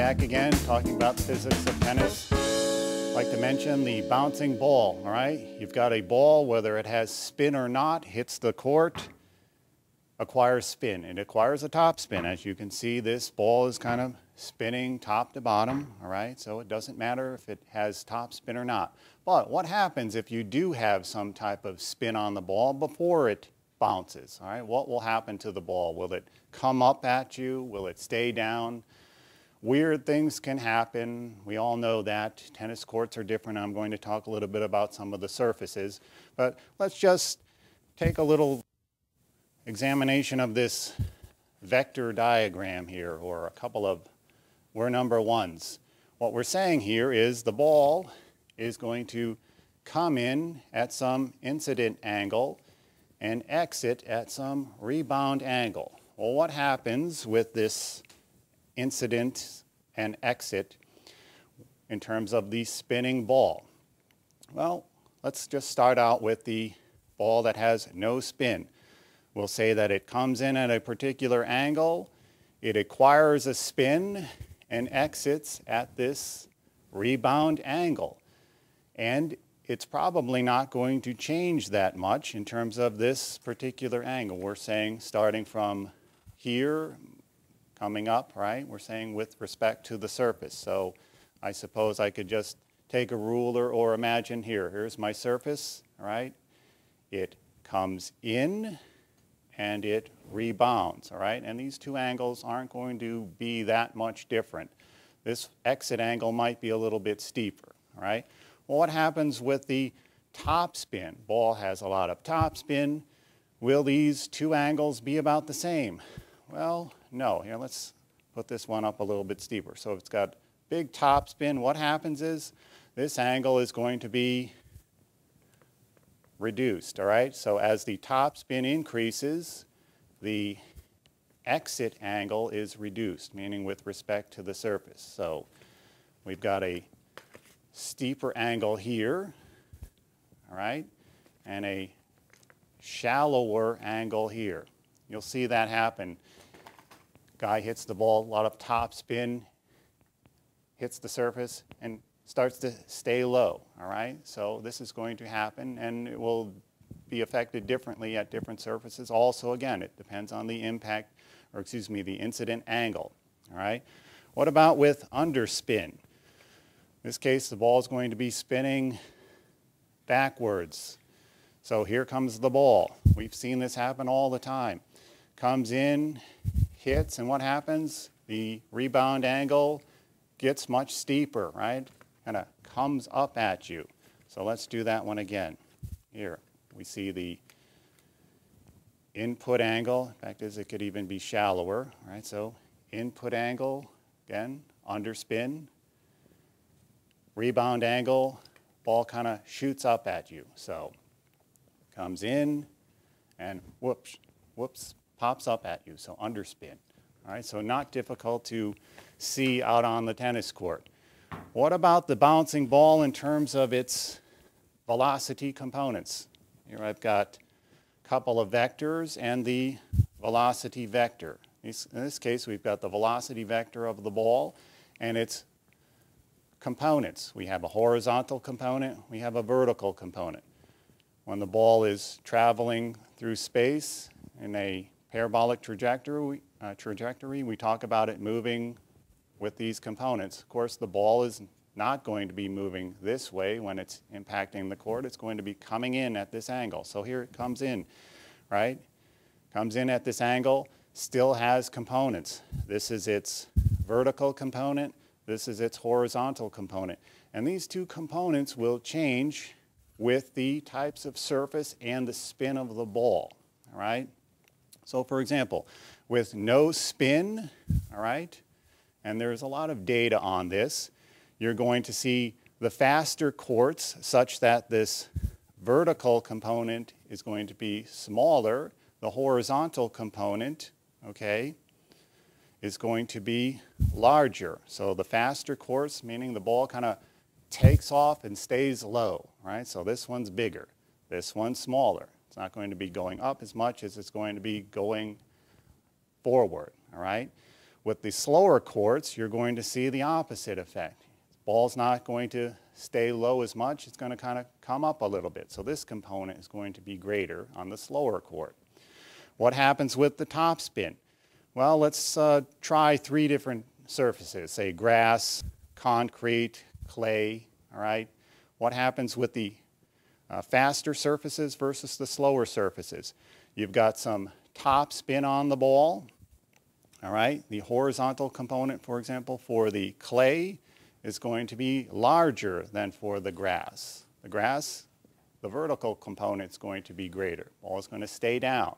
Back again, talking about the physics of tennis. I'd like to mention the bouncing ball, all right? You've got a ball, whether it has spin or not, hits the court, acquires spin. It acquires a top spin. As you can see, this ball is kind of spinning top to bottom, all right? So it doesn't matter if it has top spin or not. But what happens if you do have some type of spin on the ball before it bounces, all right? What will happen to the ball? Will it come up at you? Will it stay down? Weird things can happen. We all know that. Tennis courts are different. I'm going to talk a little bit about some of the surfaces. But let's just take a little examination of this vector diagram here, or a couple of number ones. What we're saying here is the ball is going to come in at some incident angle and exit at some rebound angle. Well, what happens with this incident and exit in terms of the spinning ball? Well, let's just start out with the ball that has no spin. We'll say that it comes in at a particular angle, it acquires a spin, and exits at this rebound angle. And it's probably not going to change that much in terms of this particular angle. We're saying starting from here, coming up, right? We're saying with respect to the surface. So I suppose I could just take a ruler or imagine here. Here's my surface, right? It comes in and it rebounds, all right? And these two angles aren't going to be that much different. This exit angle might be a little bit steeper, all right? Well, what happens with the top spin? Ball has a lot of top spin. Will these two angles be about the same? Well, no. Here, let's put this one up a little bit steeper. So if it's got big top spin, what happens is this angle is going to be reduced, all right? So as the top spin increases, the exit angle is reduced, meaning with respect to the surface. So we've got a steeper angle here, all right, and a shallower angle here. You'll see that happen. Guy hits the ball, a lot of top spin, hits the surface, and starts to stay low, all right? So this is going to happen, and it will be affected differently at different surfaces. Also, again, it depends on the impact, or excuse me, the incident angle, all right? What about with underspin? In this case, the ball is going to be spinning backwards. So here comes the ball. We've seen this happen all the time. Comes in, hits, and what happens? The rebound angle gets much steeper, right? Kind of comes up at you. So let's do that one again. Here, we see the input angle. In fact, it could even be shallower, right? So input angle, again, underspin. Rebound angle, ball kind of shoots up at you. So comes in and whoops, pops up at you. So underspin. All right, so not difficult to see out on the tennis court. What about the bouncing ball in terms of its velocity components? Here I've got a couple of vectors and the velocity vector. In this case, we've got the velocity vector of the ball and its components. We have a horizontal component, we have a vertical component. When the ball is traveling through space in a parabolic trajectory, we talk about it moving with these components. Of course, the ball is not going to be moving this way when it's impacting the court. It's going to be coming in at this angle. So here it comes in, right? Comes in at this angle, still has components. This is its vertical component. This is its horizontal component. And these two components will change with the types of surface and the spin of the ball, all right? So for example, with no spin, all right, and there's a lot of data on this, you're going to see the faster courts such that this vertical component is going to be smaller. The horizontal component, okay, is going to be larger. So the faster course, meaning the ball kind of takes off and stays low, right? So this one's bigger, this one's smaller. It's not going to be going up as much as it's going to be going forward, all right? With the slower courts, you're going to see the opposite effect. The ball's not going to stay low as much, it's going to kind of come up a little bit. So this component is going to be greater on the slower court. What happens with the topspin? Well, let's try 3 different surfaces, say grass, concrete, clay, all right? What happens with the faster surfaces versus the slower surfaces? You've got some top spin on the ball, all right? The horizontal component, for example, for the clay is going to be larger than for the grass. The grass, the vertical component is going to be greater. The ball is going to stay down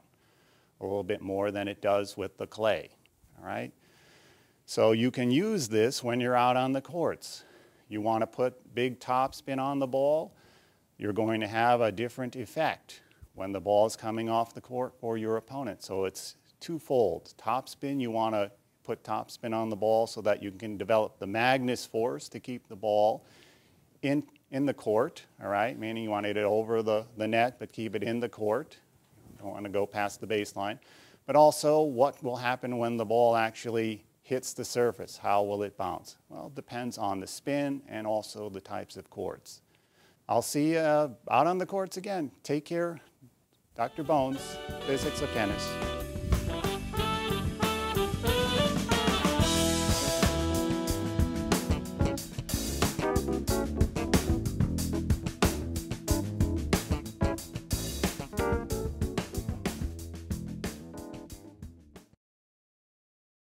a little bit more than it does with the clay, all right? So you can use this when you're out on the courts. You want to put big top spin on the ball, you're going to have a different effect when the ball is coming off the court for your opponent. So it's twofold. Top spin, you want to put top spin on the ball so that you can develop the Magnus force to keep the ball in the court, all right? Meaning you want it over the net, but keep it in the court. You don't want to go past the baseline. But also, what will happen when the ball actually hits the surface? How will it bounce? Well, it depends on the spin and also the types of courts. I'll see you out on the courts again. Take care. Dr. Bones, Physics of Tennis.